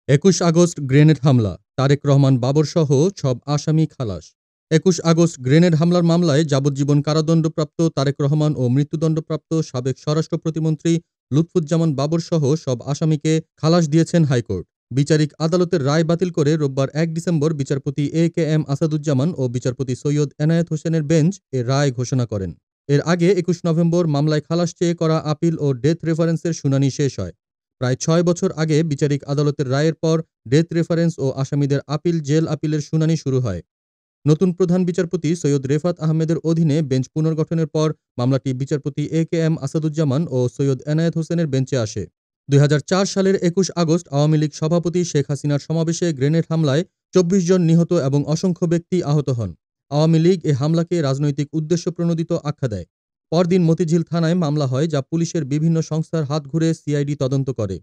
২১ August grenade হামলা, তারেক রহমান বাবরসহ সব আসামি খালাস। ২১ আগস্ট গ্রেনেড হামলার মামলায় যাবজ্জীবন কারাদণ্ডপ্রাপ্ত তারেক রহমান ও মৃত্যুদণ্ডপ্রাপ্ত সাবেক স্বরাষ্ট্র প্রতিমন্ত্রী লুৎফুজ্জামান বাবরসহ সব আসামিকে খালাস দিয়েছেন হাইকোর্ট। বিচারিক আদালতের রায় বাতিল করে রোববার ১ ডিসেম্বর বিচারপতি এ.কে.এম. আসাদুজ্জামান ও বিচারপতি সৈয়দ এনায়েত হোসেনের বেঞ্চ এ রায় ঘোষণা করেন। এর আগে ২১ নভেম্বর মামলায় খালাস চেয়ে করা আপিল ও ডেথ রেফারেন্সের শুনানি শেষ হয়। প্রায় ৬ বছর আগে বিচারিক আদালতের রায়ের পর ডেথ রেফারেন্স ও আসামিদের আপিল জেল আপিলের শুনানি শুরু হয়। নতুন প্রধান বিচারপতি সৈয়দ রেফাত আহমেদের অধীনে বেঞ্চ পুনর্গঠনের পর মামলাটি বিচারপতি এ.কে.এম. আসাদুজ্জামান ও সৈয়দ এনায়েত হোসেনের বেঞ্চে আসে। ২০০৪ সালের ২১ আগস্ট আওয়ামী লীগ সভাপতি শেখ হাসিনার সমাবেশে গ্রেনেড হামলায় ২৪ জন নিহত এবং অসংখ্য ব্যক্তি আহত হন। আওয়ামী লীগ এ হামলাকে রাজনৈতিক উদ্দেশ্যপ্রণোদিত আখ্যা দেয়। পরদিন মতিঝিল থানায় মামলা হয়, যা পুলিশের বিভিন্ন সংস্থার হাত ঘুরে সিআইডি তদন্ত করে।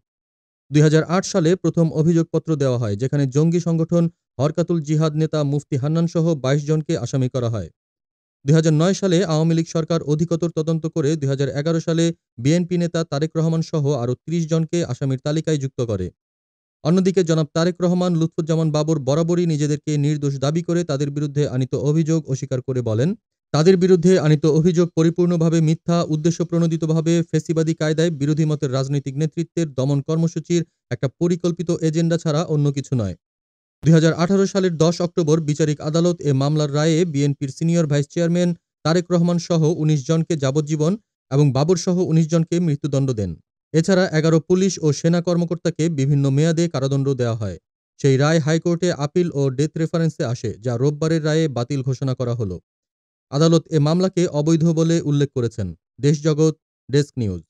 ২০০৮ সালে প্রথম অভিযোগপত্র দেওয়া হয়, যেখানে জঙ্গি সংগঠন হরকাতুল জিহাদ নেতা মুফতি হান্নানসহ ২২ জনকে আসামি করা হয়। ২০০৯ সালে আওয়ামী লীগ সরকার অধিকতর তদন্ত করে ২০১১ সালে বিএনপি নেতা তারেক রহমান সহ আরও ৩০ জনকে আসামির তালিকায় যুক্ত করে। অন্যদিকে জনাব তারেক রহমান, লুৎফুজ্জামান বাবর বরাবরই নিজেদেরকে নির্দোষ দাবি করে তাদের বিরুদ্ধে আনীত অভিযোগ অস্বীকার করে বলেন, তাদের বিরুদ্ধে আনীত অভিযোগ পরিপূর্ণভাবে মিথ্যা, উদ্দেশ্যপ্রণোদিতভাবে ফ্যাসিবাদী কায়দায় বিরোধী মতের রাজনৈতিক নেতৃত্বের দমন কর্মসূচির একটা পরিকল্পিত এজেন্ডা ছাড়া অন্য কিছু নয়। ২০১৮ সালের ১০ অক্টোবর বিচারিক আদালত এ মামলার রায়ে বিএনপির senior vice chairman Tarique Rahman সহ ১৯ জনকে যাবজ্জীবন এবং বাবরসহ ১৯ জনকে মৃত্যুদণ্ড দেন। এছাড়া ১১ পুলিশ ও সেনা কর্মকর্তাকে বিভিন্ন মেয়াদে কারাদণ্ড দেওয়া হয়। সেই রায় হাইকোর্টে আপিল ও ডেথ রেফারেন্সে আসে, যা রোববারের রায়ে বাতিল ঘোষণা করা হলো। আদালত এ মামলাকে অবৈধ বলে উল্লেখ করেছেন। দেশজগৎ ডেস্ক নিউজ।